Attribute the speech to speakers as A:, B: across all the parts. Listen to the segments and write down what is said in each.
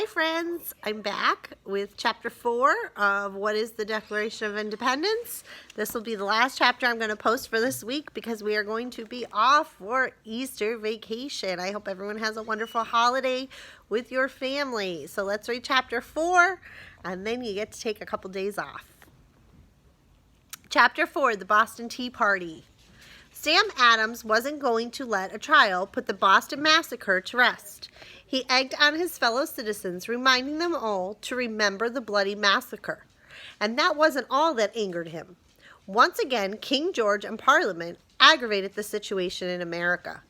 A: Hi friends, I'm back with chapter 4 of What is the Declaration of Independence. This will be the last chapter I'm going to post for this week because we are going to be off for Easter vacation. I hope everyone has a wonderful holiday with your family. So let's read chapter 4 and then you get to take a couple days off. Chapter 4, the Boston Tea Party. Sam Adams wasn't going to let a trial put the Boston Massacre to rest. He egged on his fellow citizens, reminding them all to remember the bloody massacre. And that wasn't all that angered him. Once again, King George and Parliament aggravated the situation in America.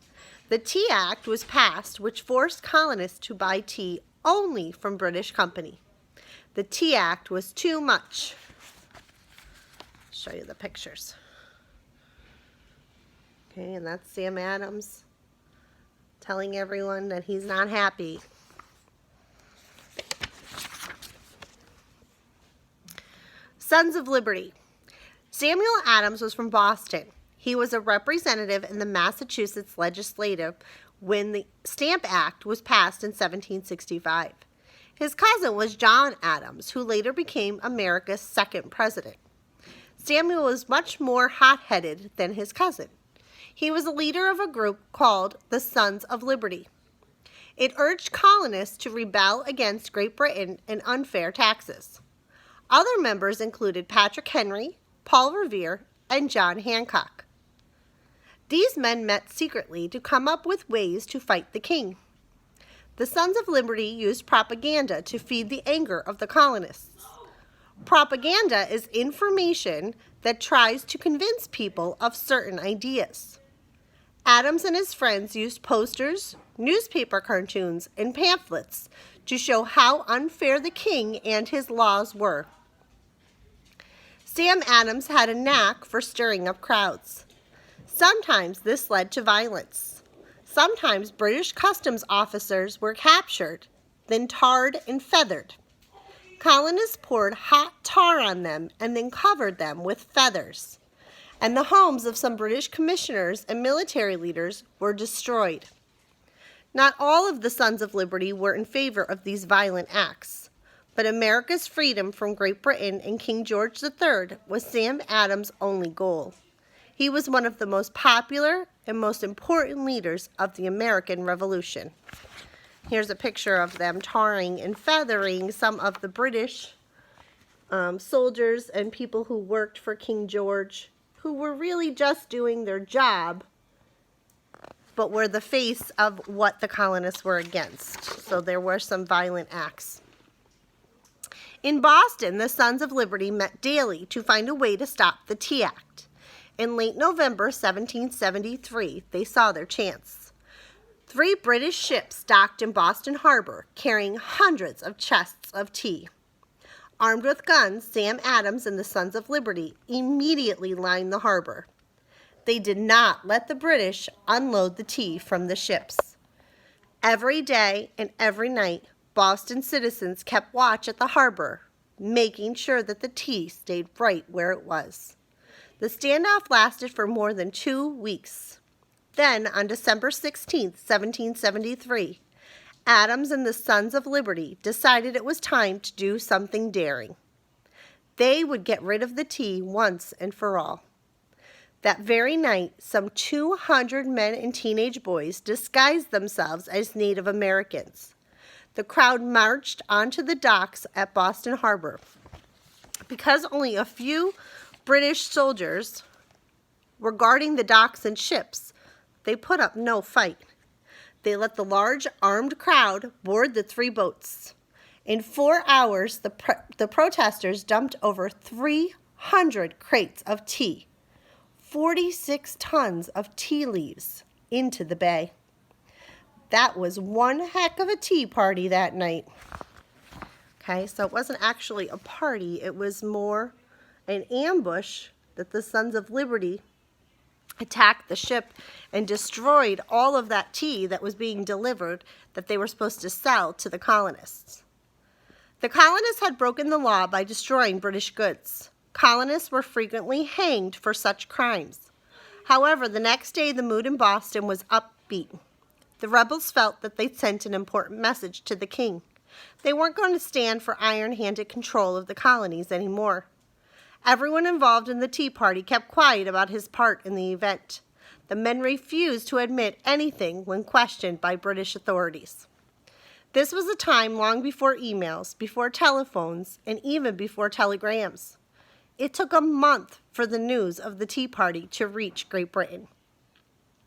A: The Tea Act was passed, which forced colonists to buy tea only from British company. The Tea Act was too much. I'll show you the pictures. Okay, and that's Sam Adams telling everyone that he's not happy. Sons of Liberty. Samuel Adams was from Boston. He was a representative in the Massachusetts legislature when the Stamp Act was passed in 1765. His cousin was John Adams, who later became America's second president. Samuel was much more hot-headed than his cousin. He was a leader of a group called the Sons of Liberty. It urged colonists to rebel against Great Britain and unfair taxes. Other members included Patrick Henry, Paul Revere, and John Hancock. These men met secretly to come up with ways to fight the king. The Sons of Liberty used propaganda to feed the anger of the colonists. Propaganda is information that tries to convince people of certain ideas. Adams and his friends used posters, newspaper cartoons, and pamphlets to show how unfair the king and his laws were. Sam Adams had a knack for stirring up crowds. Sometimes this led to violence. Sometimes British customs officers were captured, then tarred and feathered. Colonists poured hot tar on them and then covered them with feathers. And the homes of some British commissioners and military leaders were destroyed. Not all of the Sons of Liberty were in favor of these violent acts, but America's freedom from Great Britain and King George III was Sam Adams' only goal. He was one of the most popular and most important leaders of the American Revolution. Here's a picture of them tarring and feathering some of the British soldiers and people who worked for King George, who were really just doing their job, but were the face of what the colonists were against. So there were some violent acts. In Boston, the Sons of Liberty met daily to find a way to stop the Tea Act. In late November 1773, they saw their chance. 3 British ships docked in Boston Harbor, carrying hundreds of chests of tea. Armed with guns, Sam Adams and the Sons of Liberty immediately lined the harbor. They did not let the British unload the tea from the ships. Every day and every night, Boston citizens kept watch at the harbor, making sure that the tea stayed right where it was. The standoff lasted for more than 2 weeks. Then, on December 16, 1773, Adams and the Sons of Liberty decided it was time to do something daring. They would get rid of the tea once and for all. That very night, some 200 men and teenage boys disguised themselves as Native Americans. The crowd marched onto the docks at Boston Harbor. Because only a few British soldiers were guarding the docks and ships, they put up no fight. They let the large armed crowd board the 3 boats. In 4 hours, the protesters dumped over 300 crates of tea, 46 tons of tea leaves, into the bay. That was one heck of a tea party that night. Okay, so it wasn't actually a party. It was more an ambush that the Sons of Liberty attacked the ship and destroyed all of that tea that was being delivered that they were supposed to sell to the colonists. The colonists had broken the law by destroying British goods. Colonists were frequently hanged for such crimes. However, the next day the mood in Boston was upbeat. The rebels felt that they'd sent an important message to the king. They weren't going to stand for iron-handed control of the colonies anymore. Everyone involved in the Tea Party kept quiet about his part in the event. The men refused to admit anything when questioned by British authorities. This was a time long before emails, before telephones, and even before telegrams. It took a month for the news of the Tea Party to reach Great Britain.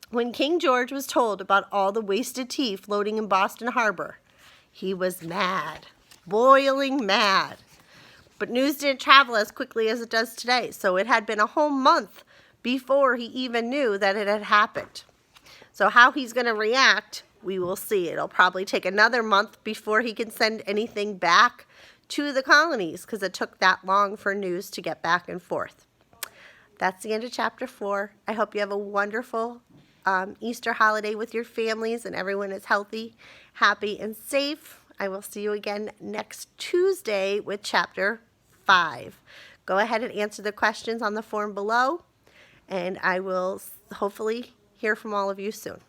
A: When King George was told about all the wasted tea floating in Boston Harbor, he was mad, boiling mad. But news didn't travel as quickly as it does today, so it had been a whole month before he even knew that it had happened. So how he's going to react, we will see. It'll probably take another month before he can send anything back to the colonies, because it took that long for news to get back and forth. That's the end of chapter 4. I hope you have a wonderful Easter holiday with your families and everyone is healthy, happy, and safe. I will see you again next Tuesday with chapter 5. Go ahead and answer the questions on the form below, and I will hopefully hear from all of you soon.